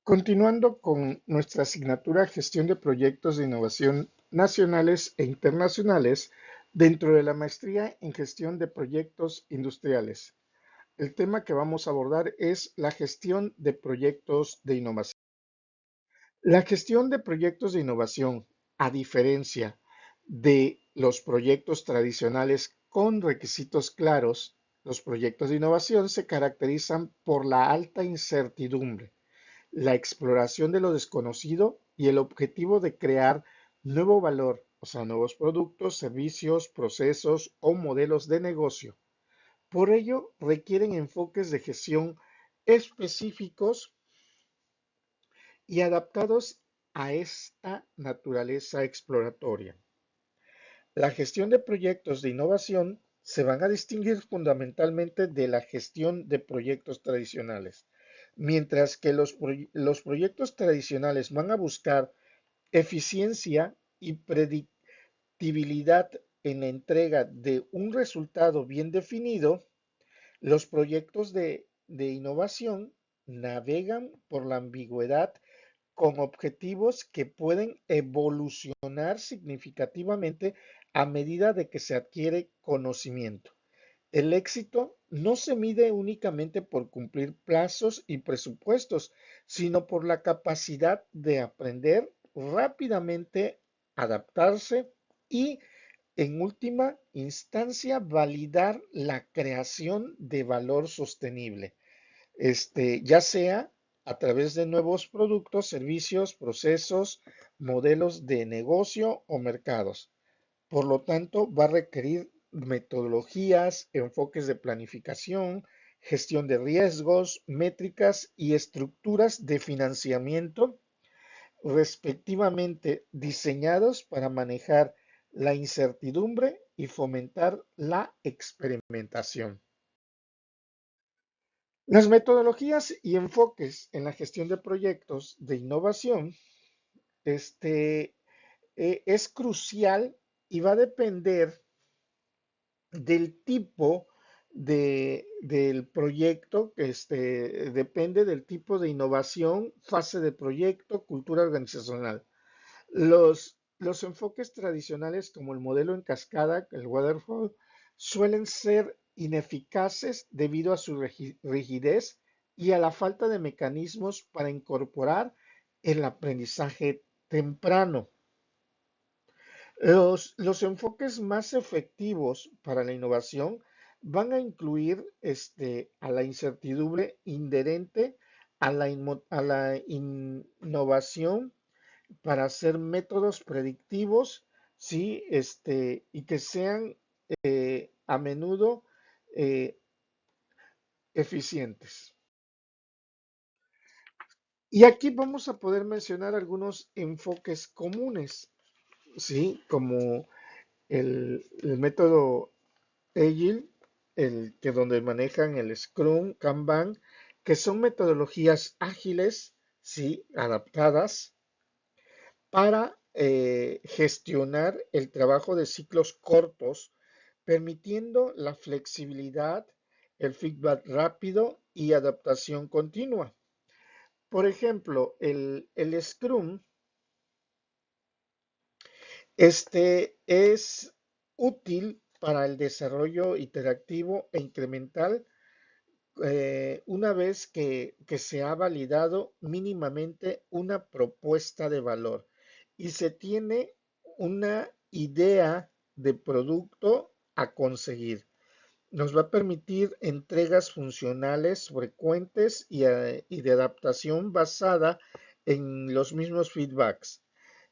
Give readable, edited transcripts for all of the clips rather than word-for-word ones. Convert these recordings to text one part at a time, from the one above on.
Continuando con nuestra asignatura Gestión de Proyectos de Innovación Nacionales e Internacionales dentro de la maestría en Gestión de Proyectos Industriales. El tema que vamos a abordar es la gestión de proyectos de innovación. La gestión de proyectos de innovación, a diferencia de los proyectos tradicionales con requisitos claros, los proyectos de innovación se caracterizan por la alta incertidumbre, la exploración de lo desconocido y el objetivo de crear nuevo valor, o sea, nuevos productos, servicios, procesos o modelos de negocio. Por ello, requieren enfoques de gestión específicos y adaptados a esta naturaleza exploratoria. La gestión de proyectos de innovación se van a distinguir fundamentalmente de la gestión de proyectos tradicionales. Mientras que los proyectos tradicionales van a buscar eficiencia y predictibilidad en la entrega de un resultado bien definido, los proyectos de innovación navegan por la ambigüedad con objetivos que pueden evolucionar significativamente a medida de que se adquiere conocimiento. El éxito no se mide únicamente por cumplir plazos y presupuestos, sino por la capacidad de aprender rápidamente, adaptarse y, en última instancia, validar la creación de valor sostenible, ya sea a través de nuevos productos, servicios, procesos, modelos de negocio o mercados. Por lo tanto, va a requerir metodologías, enfoques de planificación, gestión de riesgos, métricas y estructuras de financiamiento, respectivamente diseñados para manejar la incertidumbre y fomentar la experimentación. Las metodologías y enfoques en la gestión de proyectos de innovación es crucial y va a depender del tipo del proyecto, depende del tipo de innovación, fase de proyecto, cultura organizacional. Los enfoques tradicionales como el modelo en cascada, el waterfall, suelen ser ineficaces debido a su rigidez y a la falta de mecanismos para incorporar el aprendizaje temprano. Los enfoques más efectivos para la innovación van a incluir a la incertidumbre inherente a la innovación para hacer métodos predictivos, ¿sí? Y que sean a menudo eh, eficientes. Y aquí vamos a poder mencionar algunos enfoques comunes, ¿sí? Como el método Agile, el que donde manejan el Scrum, Kanban, que son metodologías ágiles, ¿sí? Adaptadas para gestionar el trabajo de ciclos cortos, permitiendo la flexibilidad, el feedback rápido y adaptación continua. Por ejemplo, el Scrum es útil para el desarrollo iterativo e incremental una vez que se ha validado mínimamente una propuesta de valor y se tiene una idea de producto a conseguir. Nos va a permitir entregas funcionales frecuentes y de adaptación basada en los mismos feedbacks.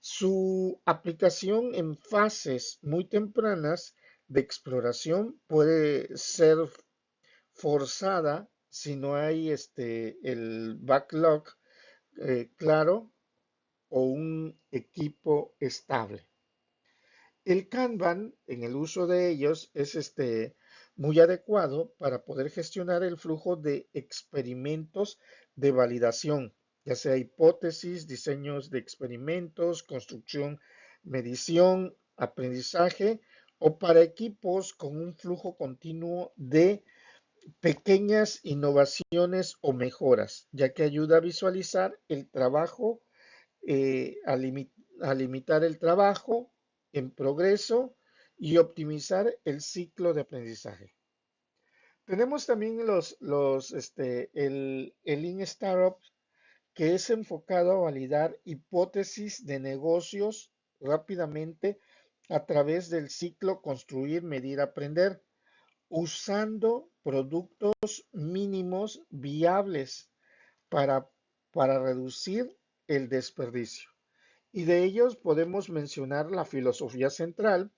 Su aplicación en fases muy tempranas de exploración puede ser forzada si no hay el backlog claro o un equipo estable. El Kanban, en el uso de ellos, es muy adecuado para poder gestionar el flujo de experimentos de validación, ya sea hipótesis, diseños de experimentos, construcción, medición, aprendizaje, o para equipos con un flujo continuo de pequeñas innovaciones o mejoras, ya que ayuda a visualizar el trabajo, a limitar el trabajo en progreso y optimizar el ciclo de aprendizaje. Tenemos también el Lean Startup, que es enfocado a validar hipótesis de negocios rápidamente a través del ciclo construir, medir, aprender, usando productos mínimos viables para, para reducir el desperdicio. Y de ellos podemos mencionar la filosofía central,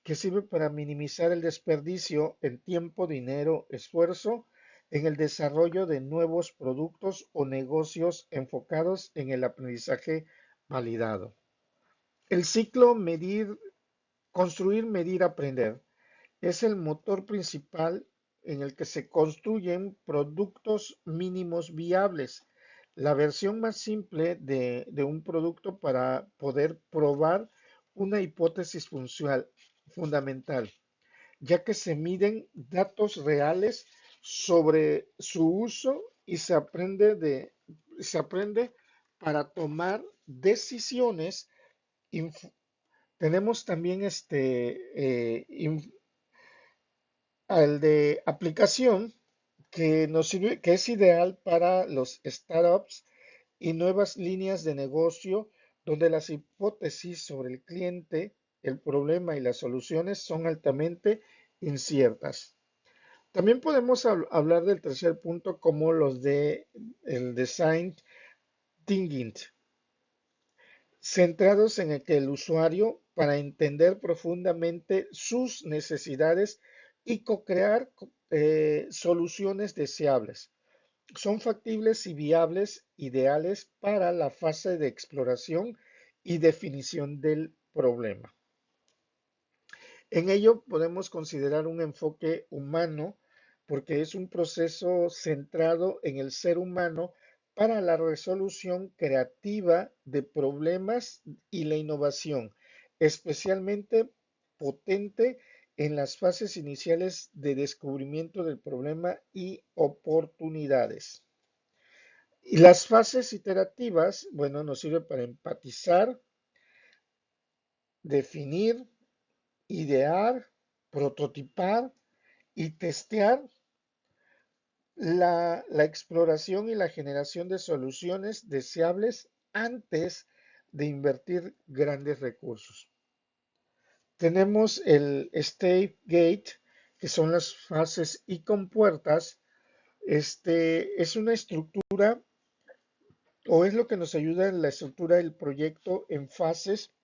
que sirve para minimizar el desperdicio en tiempo, dinero, esfuerzo en el desarrollo de nuevos productos o negocios enfocados en el aprendizaje validado. El ciclo medir, construir, medir, aprender es el motor principal en el que se construyen productos mínimos viables, la versión más simple de un producto para poder probar una hipótesis funcional, fundamental, ya que se miden datos reales sobre su uso y se aprende para tomar decisiones. Tenemos también al de aplicación que nos sirve, que es ideal para los startups y nuevas líneas de negocio donde las hipótesis sobre el cliente, el problema y las soluciones son altamente inciertas. También podemos hablar del tercer punto como los de el design thinking, centrados en el que el usuario para entender profundamente sus necesidades y co-crear soluciones deseables. Son factibles y viables, ideales para la fase de exploración y definición del problema. En ello podemos considerar un enfoque humano porque es un proceso centrado en el ser humano para la resolución creativa de problemas y la innovación, especialmente potente en las fases iniciales de descubrimiento del problema y oportunidades. Y las fases iterativas, bueno, nos sirve para empatizar, definir, idear, prototipar y testear la exploración y la generación de soluciones deseables antes de invertir grandes recursos. Tenemos el State Gate, que son las fases y compuertas. Es una estructura o es lo que nos ayuda en la estructura del proyecto en fases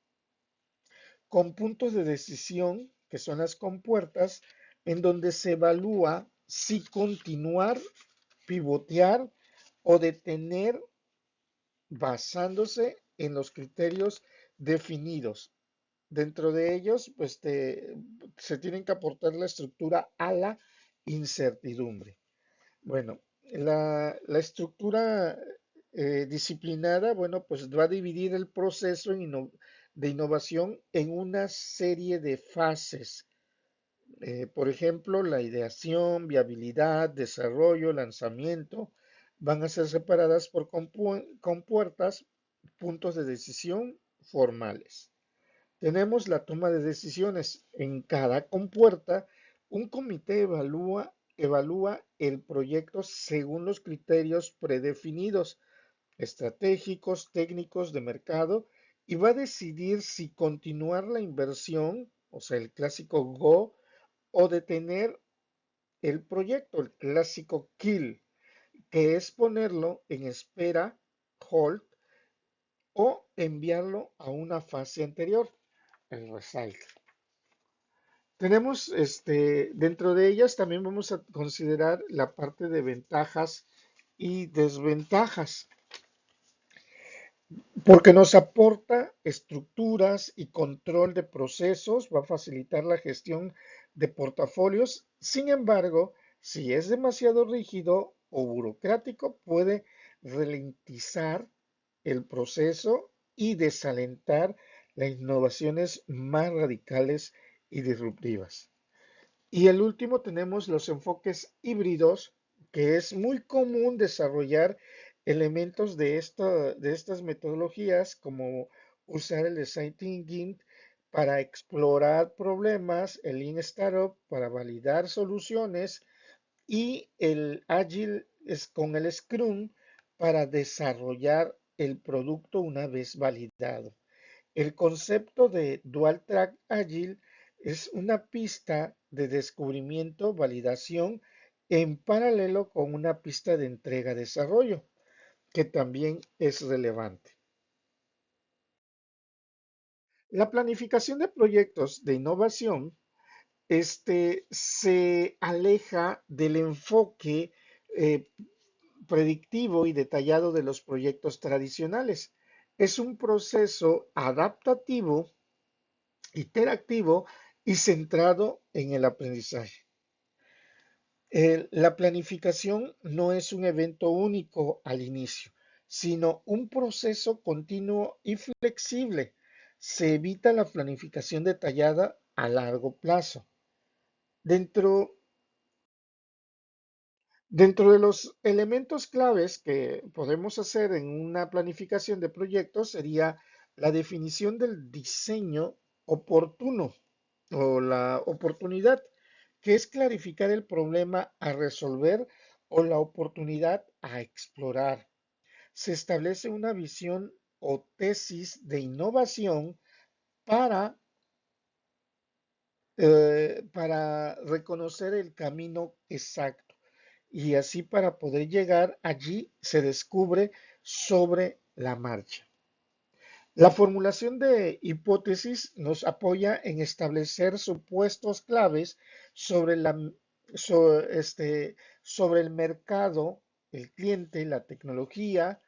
con puntos de decisión, que son las compuertas, en donde se evalúa si continuar, pivotear o detener basándose en los criterios definidos. Dentro de ellos, pues se tienen que aportar la estructura a la incertidumbre. Bueno, la estructura disciplinada, bueno, pues va a dividir el proceso de innovación en una serie de fases. Por ejemplo, la ideación, viabilidad, desarrollo, lanzamiento, van a ser separadas por compuertas, puntos de decisión formales. Tenemos la toma de decisiones. En cada compuerta, un comité evalúa el proyecto según los criterios predefinidos, estratégicos, técnicos, de mercado, y va a decidir si continuar la inversión, o sea, el clásico go, o detener el proyecto, el clásico kill, que es ponerlo en espera, hold, o enviarlo a una fase anterior, el recycle. Tenemos, dentro de ellas también vamos a considerar la parte de ventajas y desventajas, porque nos aporta estructuras y control de procesos, va a facilitar la gestión de portafolios. Sin embargo, si es demasiado rígido o burocrático, puede ralentizar el proceso y desalentar las innovaciones más radicales y disruptivas. Y el último tenemos los enfoques híbridos, que es muy común desarrollar elementos de estas metodologías, como usar el design thinking para explorar problemas, el Lean Startup para validar soluciones y el Agile es con el Scrum para desarrollar el producto una vez validado. El concepto de Dual Track Agile es una pista de descubrimiento, validación en paralelo con una pista de entrega-desarrollo, que también es relevante. La planificación de proyectos de innovación se aleja del enfoque eh, predictivo y detallado de los proyectos tradicionales. Es un proceso adaptativo, interactivo y centrado en el aprendizaje. La planificación no es un evento único al inicio, sino un proceso continuo y flexible. Se evita la planificación detallada a largo plazo. Dentro Dentro de los elementos claves que podemos hacer en una planificación de proyectos sería la definición del diseño oportuno o la oportunidad, que es clarificar el problema a resolver o la oportunidad a explorar. Se establece una visión o tesis de innovación para, para reconocer el camino exacto. Y así para poder llegar allí se descubre sobre la marcha. La formulación de hipótesis nos apoya en establecer supuestos claves sobre, sobre el mercado, el cliente, la tecnología,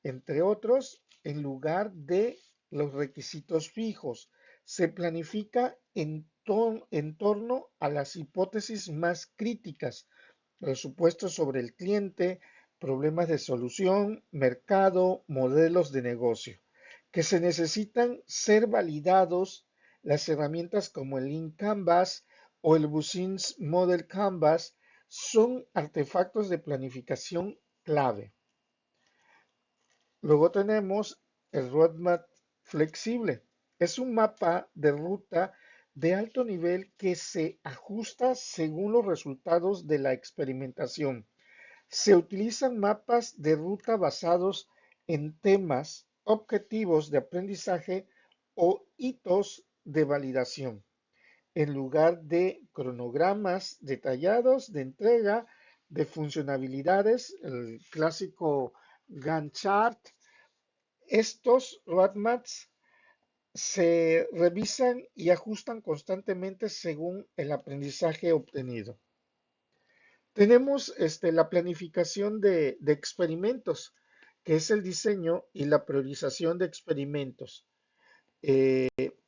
entre otros, en lugar de los requisitos fijos. Se planifica en torno a las hipótesis más críticas, presupuestos sobre el cliente, problemas de solución, mercado, modelos de negocio, que se necesitan ser validados. Las herramientas como el Lean Canvas o el Business Model Canvas son artefactos de planificación clave. Luego tenemos el Roadmap flexible. Es un mapa de ruta de alto nivel que se ajusta según los resultados de la experimentación. Se utilizan mapas de ruta basados en temas, objetivos de aprendizaje o hitos de validación, en lugar de cronogramas detallados de entrega de funcionalidades, el clásico Gantt chart. Estos roadmaps se revisan y ajustan constantemente según el aprendizaje obtenido. Tenemos la planificación de experimentos, que es el diseño y la priorización de experimentos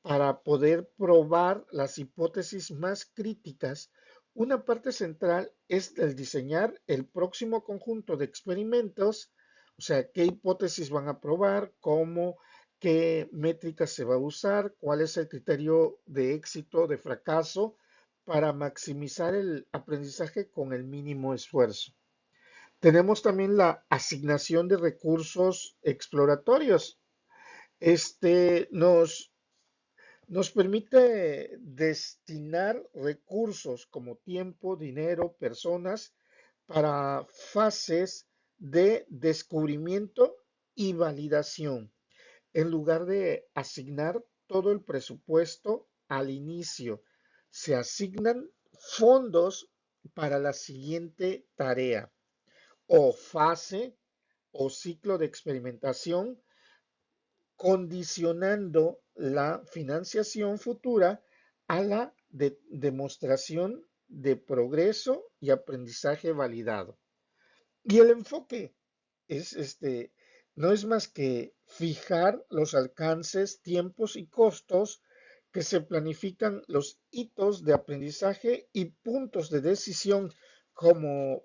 para poder probar las hipótesis más críticas. Una parte central es el diseñar el próximo conjunto de experimentos, o sea, qué hipótesis van a probar, cómo, qué métricas se va a usar, cuál es el criterio de éxito, de fracaso, para maximizar el aprendizaje con el mínimo esfuerzo. Tenemos también la asignación de recursos exploratorios. Este nos permite destinar recursos como tiempo, dinero, personas para fases de descubrimiento y validación, en lugar de asignar todo el presupuesto al inicio. Se asignan fondos para la siguiente tarea o fase o ciclo de experimentación, condicionando la financiación futura a la demostración de progreso y aprendizaje validado. Y el enfoque es no es más que fijar los alcances, tiempos y costos que se planifican los hitos de aprendizaje y puntos de decisión como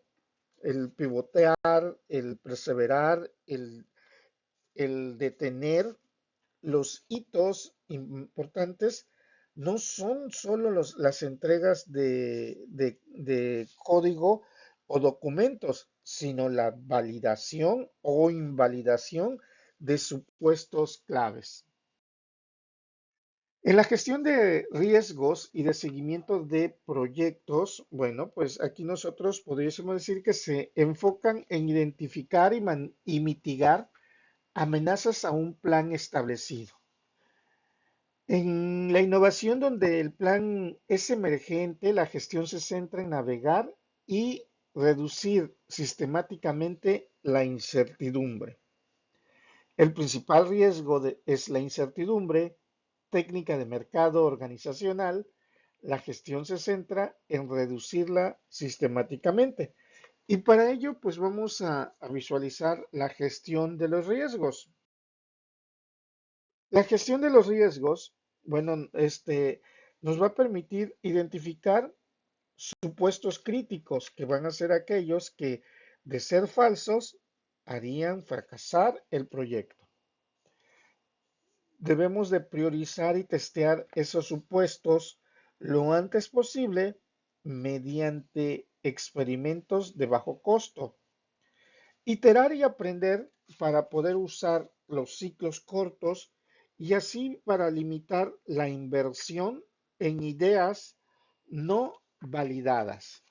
el pivotear, el perseverar, el detener los hitos importantes no son solo las entregas de código o documentos, sino la validación o invalidación de supuestos claves. En la gestión de riesgos y de seguimiento de proyectos, bueno, pues aquí nosotros podríamos decir que se enfocan en identificar y mitigar amenazas a un plan establecido. En la innovación donde el plan es emergente, la gestión se centra en navegar y reducir sistemáticamente la incertidumbre. El principal es la incertidumbre técnica de mercado organizacional. La gestión se centra en reducirla sistemáticamente. Y para ello, pues vamos a visualizar la gestión de los riesgos. La gestión de los riesgos, bueno, nos va a permitir identificar supuestos críticos que van a ser aquellos que, de ser falsos, harían fracasar el proyecto. Debemos de priorizar y testear esos supuestos lo antes posible mediante experimentos de bajo costo. Iterar y aprender para poder usar los ciclos cortos y así para limitar la inversión en ideas no validadas.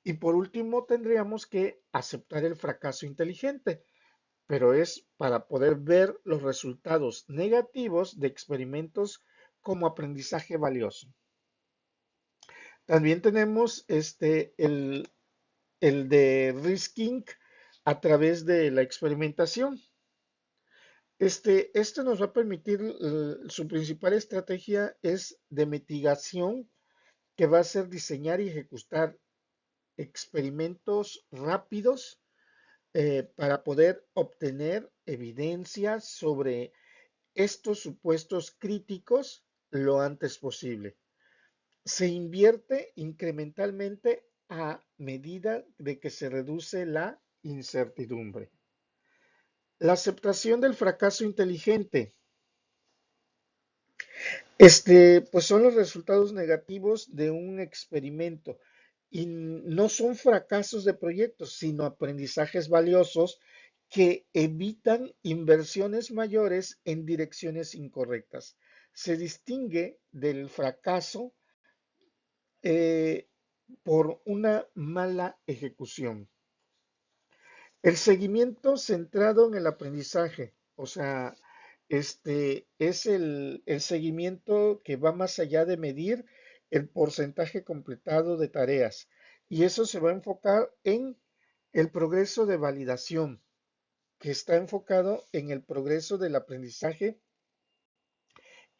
Y por último, tendríamos que aceptar el fracaso inteligente, pero es para poder ver los resultados negativos de experimentos como aprendizaje valioso. También tenemos el de risking a través de la experimentación. Esto nos va a permitir, su principal estrategia es de mitigación, que va a ser diseñar y ejecutar experimentos rápidos para poder obtener evidencia sobre estos supuestos críticos lo antes posible. Se invierte incrementalmente a medida de que se reduce la incertidumbre. La aceptación del fracaso inteligente. Pues son los resultados negativos de un experimento y no son fracasos de proyectos, sino aprendizajes valiosos que evitan inversiones mayores en direcciones incorrectas. Se distingue del fracaso eh, por una mala ejecución. El seguimiento centrado en el aprendizaje, o sea, es el seguimiento que va más allá de medir el porcentaje completado de tareas. Y eso se va a enfocar en el progreso de validación, que está enfocado en el progreso del aprendizaje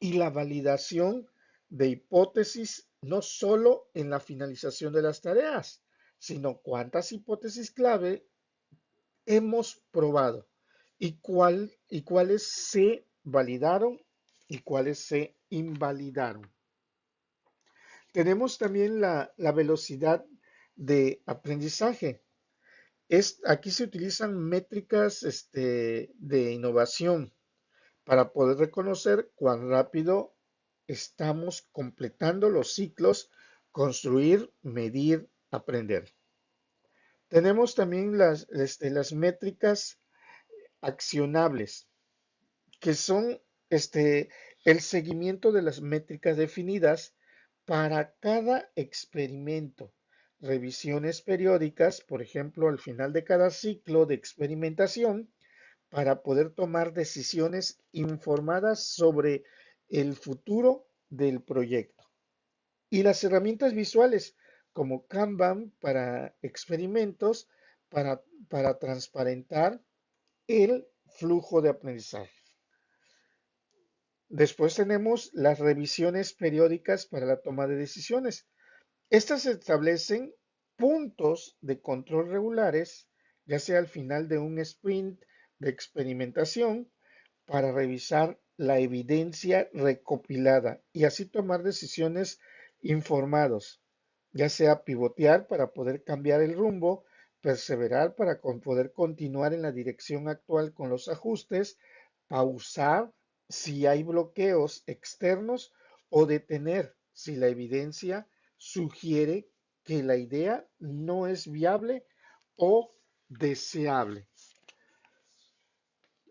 y la validación de hipótesis, no solo en la finalización de las tareas, sino cuántas hipótesis clave hemos probado y cuáles se validaron y cuáles se invalidaron. Tenemos también la velocidad de aprendizaje. Aquí se utilizan métricas de innovación para poder reconocer cuán rápido estamos completando los ciclos, construir, medir, aprender. Tenemos también las métricas accionables, que son el seguimiento de las métricas definidas para cada experimento. Revisiones periódicas, por ejemplo, al final de cada ciclo de experimentación, para poder tomar decisiones informadas sobre el futuro del proyecto. Y las herramientas visuales como Kanban para experimentos, para transparentar el flujo de aprendizaje. Después tenemos las revisiones periódicas para la toma de decisiones. Estas establecen puntos de control regulares, ya sea al final de un sprint de experimentación, para revisar la evidencia recopilada y así tomar decisiones informados, ya sea pivotear para poder cambiar el rumbo, perseverar para poder continuar en la dirección actual con los ajustes, pausar si hay bloqueos externos o detener si la evidencia sugiere que la idea no es viable o deseable.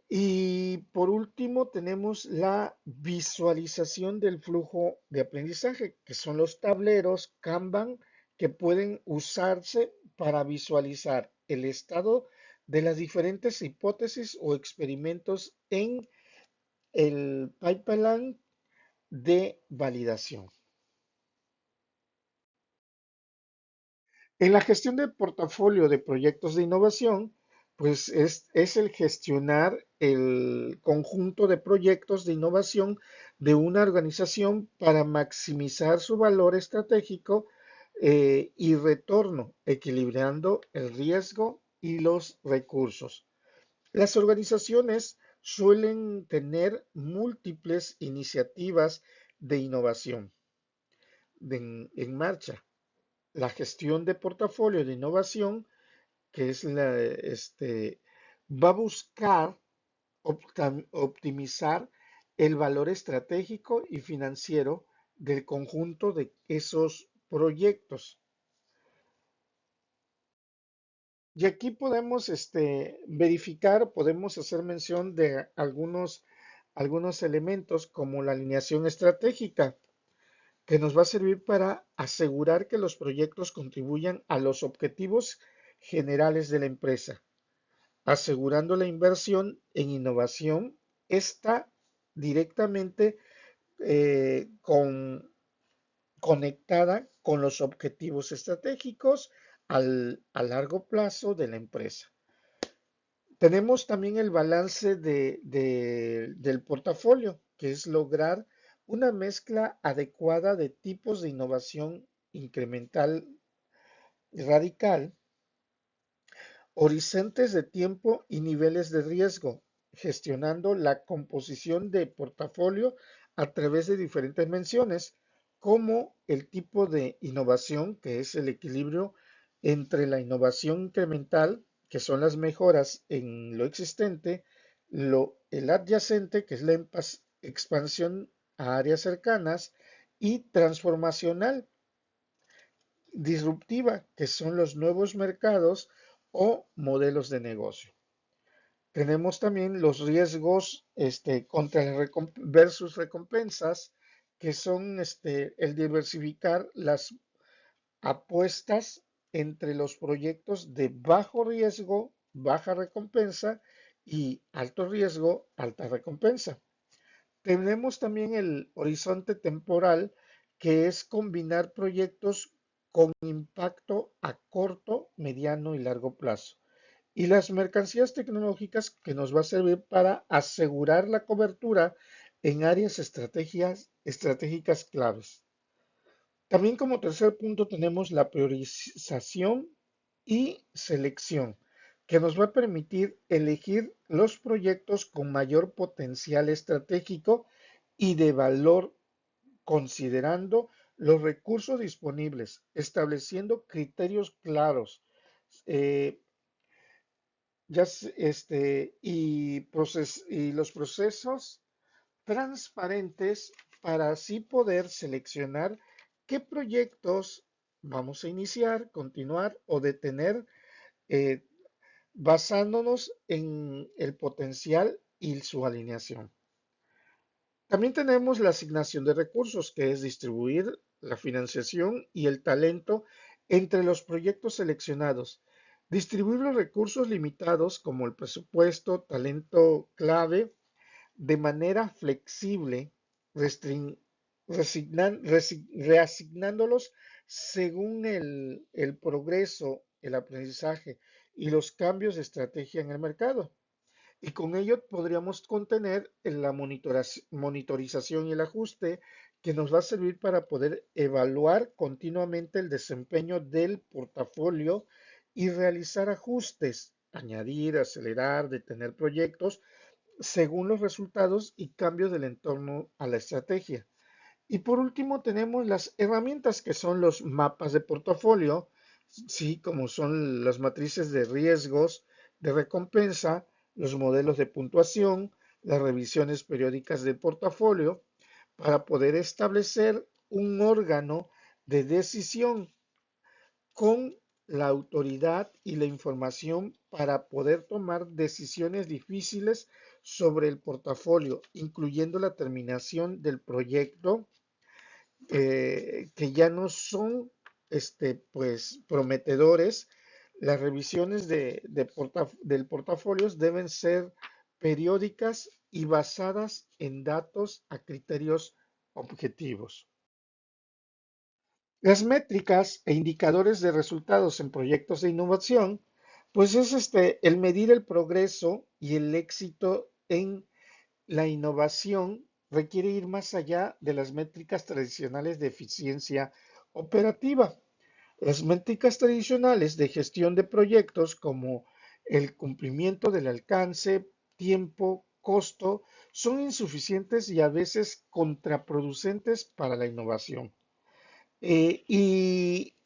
Y por último tenemos la visualización del flujo de aprendizaje, que son los tableros Kanban que pueden usarse para visualizar el estado de las diferentes hipótesis o experimentos en el pipeline de validación. En la gestión de portafolio de proyectos de innovación, pues es el gestionar el conjunto de proyectos de innovación de una organización para maximizar su valor estratégico y retorno, equilibrando el riesgo y los recursos. Las organizaciones suelen tener múltiples iniciativas de innovación en marcha. La gestión de portafolio de innovación, que es va a buscar optimizar el valor estratégico y financiero del conjunto de esos proyectos. Y aquí podemos verificar, podemos hacer mención de algunos elementos como la alineación estratégica, que nos va a servir para asegurar que los proyectos contribuyan a los objetivos generales de la empresa, asegurando la inversión en innovación está directamente conectada con los objetivos estratégicos a largo plazo de la empresa. Tenemos también el balance del portafolio, que es lograr una mezcla adecuada de tipos de innovación incremental y radical, horizontes de tiempo y niveles de riesgo, gestionando la composición de portafolio a través de diferentes menciones, como el tipo de innovación, que es el equilibrio entre la innovación incremental, que son las mejoras en lo existente, el adyacente, que es la expansión a áreas cercanas, y transformacional, disruptiva, que son los nuevos mercados o modelos de negocio. Tenemos también los riesgos contra versus recompensas, que son el diversificar las apuestas entre los proyectos de bajo riesgo, baja recompensa y alto riesgo, alta recompensa. Tenemos también el horizonte temporal, que es combinar proyectos con impacto a corto, mediano y largo plazo. Y las mercancías tecnológicas, que nos va a servir para asegurar la cobertura en áreas estratégicas claves. También como tercer punto tenemos la priorización y selección, que nos va a permitir elegir los proyectos con mayor potencial estratégico y de valor, considerando los recursos disponibles, estableciendo criterios claros eh, y los procesos transparentes para así poder seleccionar qué proyectos vamos a iniciar, continuar o detener, eh, basándonos en el potencial y su alineación. También tenemos la asignación de recursos, que es distribuir la financiación y el talento entre los proyectos seleccionados. Distribuir los recursos limitados como el presupuesto, talento clave, de manera flexible, reasignándolos según el progreso, el aprendizaje y los cambios de estrategia en el mercado. Y con ello podríamos contener la monitorización y el ajuste, que nos va a servir para poder evaluar continuamente el desempeño del portafolio y realizar ajustes, añadir, acelerar, detener proyectos según los resultados y cambios del entorno a la estrategia. Y por último tenemos las herramientas, que son los mapas de portafolio, sí, como son las matrices de riesgos, de recompensa, los modelos de puntuación, las revisiones periódicas del portafolio, para poder establecer un órgano de decisión con la autoridad y la información para poder tomar decisiones difíciles sobre el portafolio, incluyendo la terminación del proyecto, que ya no son pues, prometedores. Las revisiones del portafolio deben ser periódicas y basadas en datos a criterios objetivos. Las métricas e indicadores de resultados en proyectos de innovación, pues es el medir el progreso y el éxito en la innovación requiere ir más allá de las métricas tradicionales de eficiencia operativa. Las métricas tradicionales de gestión de proyectos como el cumplimiento del alcance, tiempo, costo, son insuficientes y a veces contraproducentes para la innovación. Y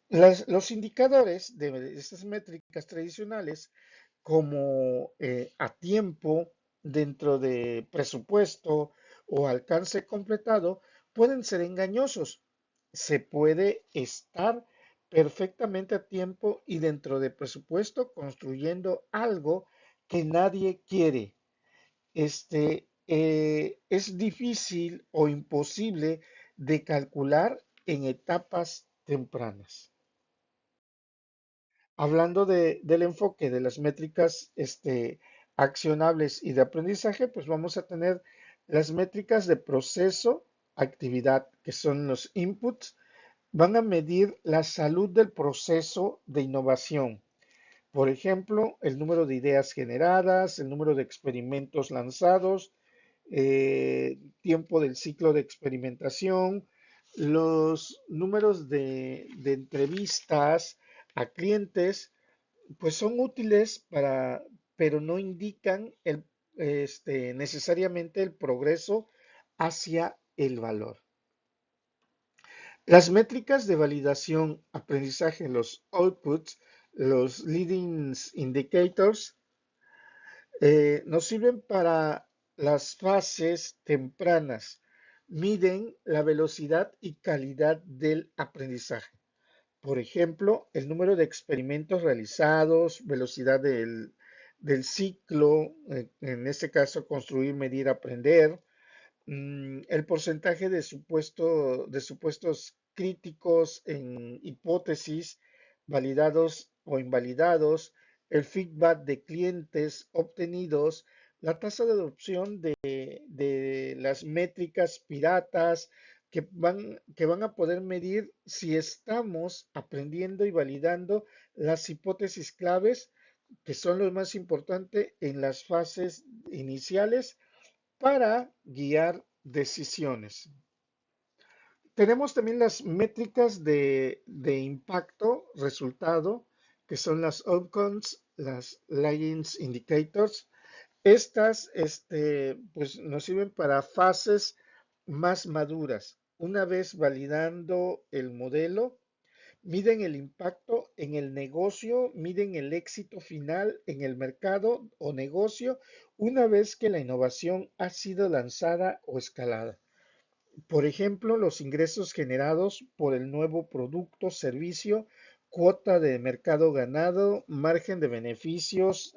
los indicadores de estas métricas tradicionales, como a tiempo, dentro de presupuesto o alcance completado, pueden ser engañosos. Se puede estar perfectamente a tiempo y dentro de presupuesto construyendo algo que nadie quiere. Es difícil o imposible de calcular en etapas tempranas. Hablando del enfoque de las métricas accionables y de aprendizaje, pues vamos a tener las métricas de proceso, actividad, que son los inputs, van a medir la salud del proceso de innovación. Por ejemplo, el número de ideas generadas, el número de experimentos lanzados, tiempo del ciclo de experimentación, los números de entrevistas a clientes, pues son útiles pero no indican necesariamente el progreso hacia el valor. Las métricas de validación, aprendizaje, los outputs, los leading indicators, nos sirven para las fases tempranas. Miden la velocidad y calidad del aprendizaje. Por ejemplo, el número de experimentos realizados, velocidad del ciclo, en este caso construir, medir, aprender, el porcentaje de supuestos críticos en hipótesis validados o invalidados, el feedback de clientes obtenidos, la tasa de adopción de las métricas piratas que van a poder medir si estamos aprendiendo y validando las hipótesis claves, que son lo más importante en las fases iniciales para guiar decisiones. Tenemos también las métricas de impacto, resultado, que son las outcomes, las lagging indicators. Estas, pues, nos sirven para fases más maduras. Una vez validando el modelo, miden el impacto en el negocio, miden el éxito final en el mercado o negocio una vez que la innovación ha sido lanzada o escalada. Por ejemplo, los ingresos generados por el nuevo producto, servicio, cuota de mercado ganado, margen de beneficios,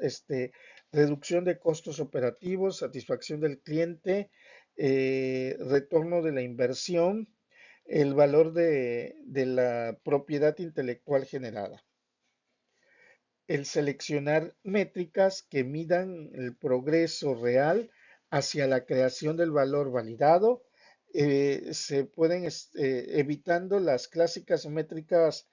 reducción de costos operativos, satisfacción del cliente, retorno de la inversión, el valor de la propiedad intelectual generada. El seleccionar métricas que midan el progreso real hacia la creación del valor validado, se pueden evitando las clásicas métricas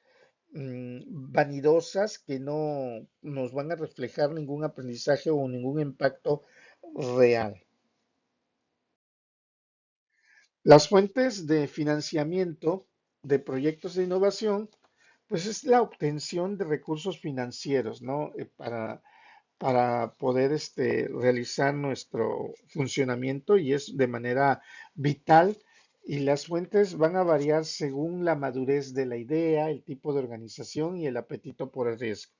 vanidosas que no nos van a reflejar ningún aprendizaje o ningún impacto real. Las fuentes de financiamiento de proyectos de innovación, pues es la obtención de recursos financieros, ¿no? Para poder realizar nuestro funcionamiento y es de manera vital y las fuentes van a variar según la madurez de la idea, el tipo de organización y el apetito por el riesgo.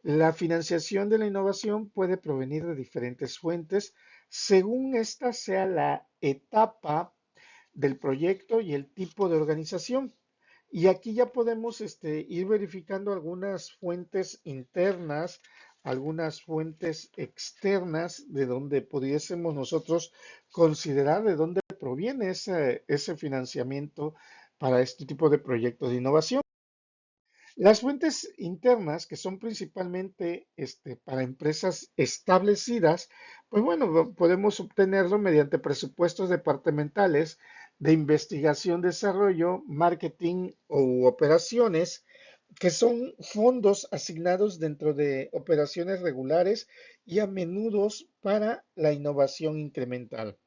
La financiación de la innovación puede provenir de diferentes fuentes según esta sea la etapa del proyecto y el tipo de organización. Y aquí ya podemos ir verificando algunas fuentes internas, algunas fuentes externas de donde pudiésemos nosotros considerar de dónde proviene ese financiamiento para este tipo de proyectos de innovación. Las fuentes internas, que son principalmente para empresas establecidas, pues bueno, podemos obtenerlo mediante presupuestos departamentales de investigación, desarrollo, marketing o operaciones, que son fondos asignados dentro de operaciones regulares y a menudo para la innovación incremental.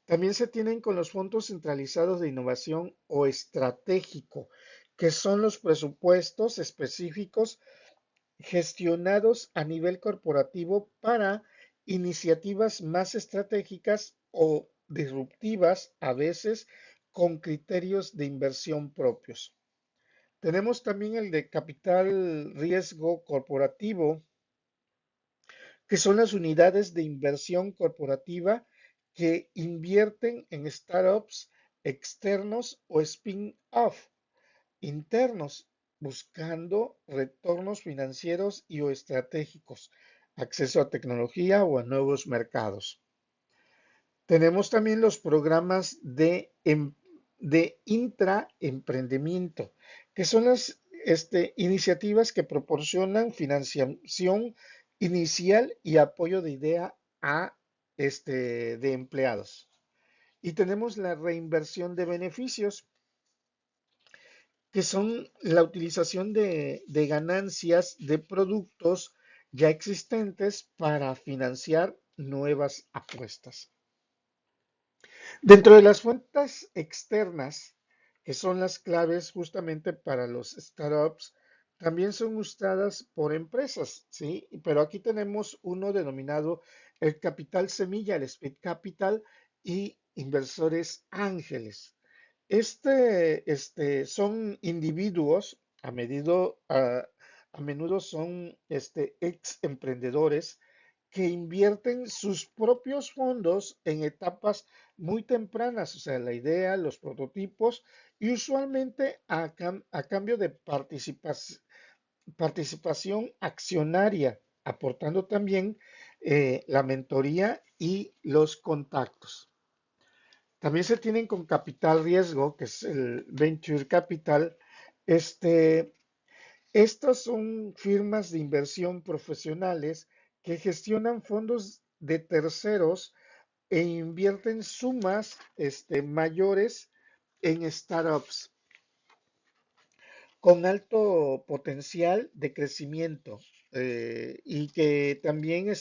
También se tienen con los fondos centralizados de innovación o estratégico, que son los presupuestos específicos gestionados a nivel corporativo para iniciativas más estratégicas o disruptivas, a veces con criterios de inversión propios. Tenemos también el de capital riesgo corporativo, que son las unidades de inversión corporativa que invierten en startups externos o spin-off internos, buscando retornos financieros y o estratégicos, acceso a tecnología o a nuevos mercados. Tenemos también los programas de intraemprendimiento, que son las iniciativas que proporcionan financiación inicial y apoyo de idea de empleados. Y tenemos la reinversión de beneficios, que son la utilización de ganancias de productos ya existentes para financiar nuevas apuestas. Dentro de las fuentes externas, que son las claves justamente para los startups, también son usadas por empresas, ¿sí? Pero aquí tenemos uno denominado el capital semilla, el speed capital y inversores ángeles. Son individuos, a menudo son ex emprendedores que invierten sus propios fondos en etapas muy tempranas, o sea, la idea, los prototipos, y usualmente a cambio de participación accionaria, aportando también la mentoría y los contactos. También se tienen con capital riesgo, que es el venture capital. Este, Estas son firmas de inversión profesionales que gestionan fondos de terceros e invierten sumas mayores en startups con alto potencial de crecimiento, y que también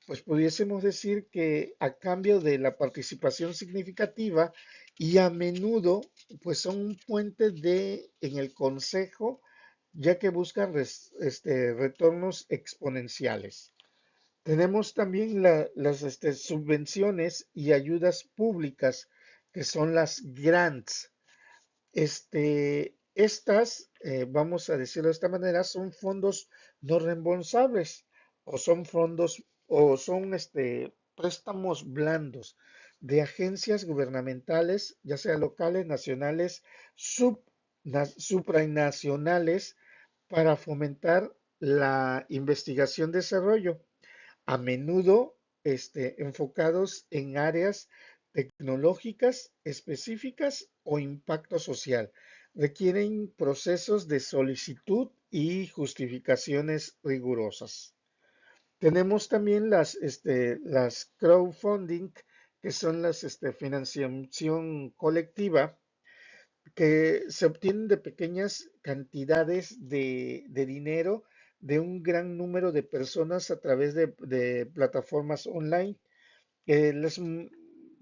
pues pudiésemos decir que a cambio de la participación significativa y a menudo pues son un puente en el consejo, ya que buscan retornos exponenciales. Tenemos también las subvenciones y ayudas públicas, que son las grants. Vamos a decirlo de esta manera, son fondos no reembolsables o son fondos o son préstamos blandos de agencias gubernamentales, ya sea locales, nacionales, supranacionales, para fomentar la investigación-desarrollo, a menudo enfocados en áreas tecnológicas específicas o impacto social. Requieren procesos de solicitud y justificaciones rigurosas. Tenemos también las crowdfunding, que son las financiación colectiva, que se obtienen de pequeñas cantidades de dinero de un gran número de personas a través de plataformas online. Las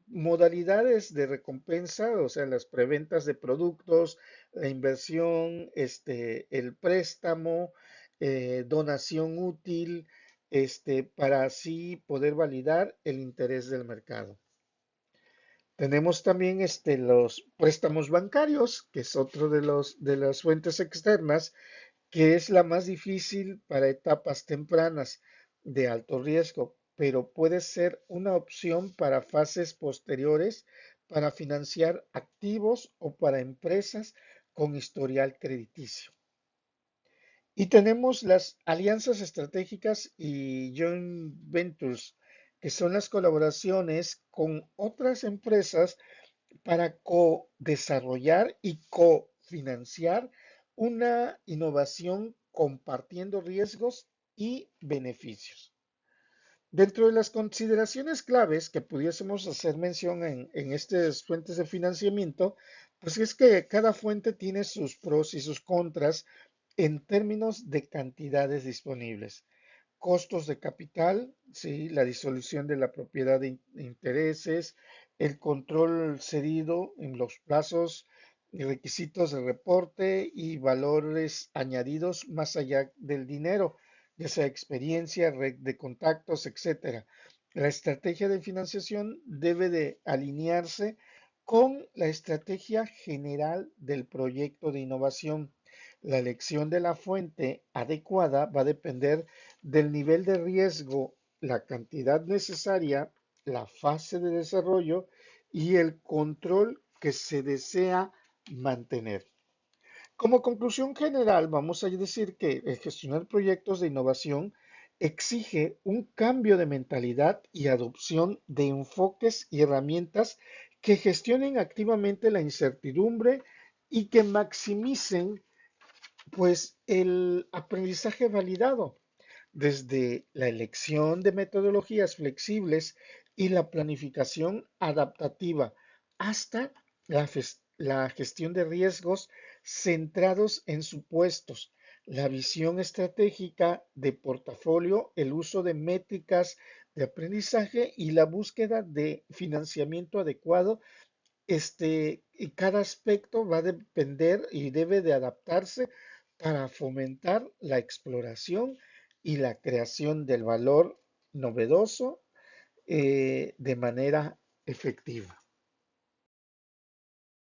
modalidades de recompensa, o sea, las preventas de productos, la inversión, el préstamo, donación útil, para así poder validar el interés del mercado. Tenemos también los préstamos bancarios, que es otro de las fuentes externas, que es la más difícil para etapas tempranas de alto riesgo, pero puede ser una opción para fases posteriores para financiar activos o para empresas con historial crediticio. Y tenemos las alianzas estratégicas y joint ventures, que son las colaboraciones con otras empresas para co-desarrollar y cofinanciar una innovación compartiendo riesgos y beneficios. Dentro de las consideraciones claves que pudiésemos hacer mención en estas fuentes de financiamiento, pues es que cada fuente tiene sus pros y sus contras en términos de cantidades disponibles, costos de capital, ¿sí? La disolución de la propiedad de intereses, el control cedido en los plazos y requisitos de reporte y valores añadidos más allá del dinero, ya sea experiencia, red de contactos, etcétera. La estrategia de financiación debe de alinearse con la estrategia general del proyecto de innovación. La elección de la fuente adecuada va a depender del nivel de riesgo, la cantidad necesaria, la fase de desarrollo y el control que se desea mantener. Como conclusión general, vamos a decir que el gestionar proyectos de innovación exige un cambio de mentalidad y adopción de enfoques y herramientas que gestionen activamente la incertidumbre y que maximicen pues el aprendizaje validado desde la elección de metodologías flexibles y la planificación adaptativa hasta la gestión de riesgos centrados en supuestos, la visión estratégica de portafolio, el uso de métricas de aprendizaje y la búsqueda de financiamiento adecuado. Y cada aspecto va a depender y debe de adaptarse para fomentar la exploración y la creación del valor novedoso de manera efectiva.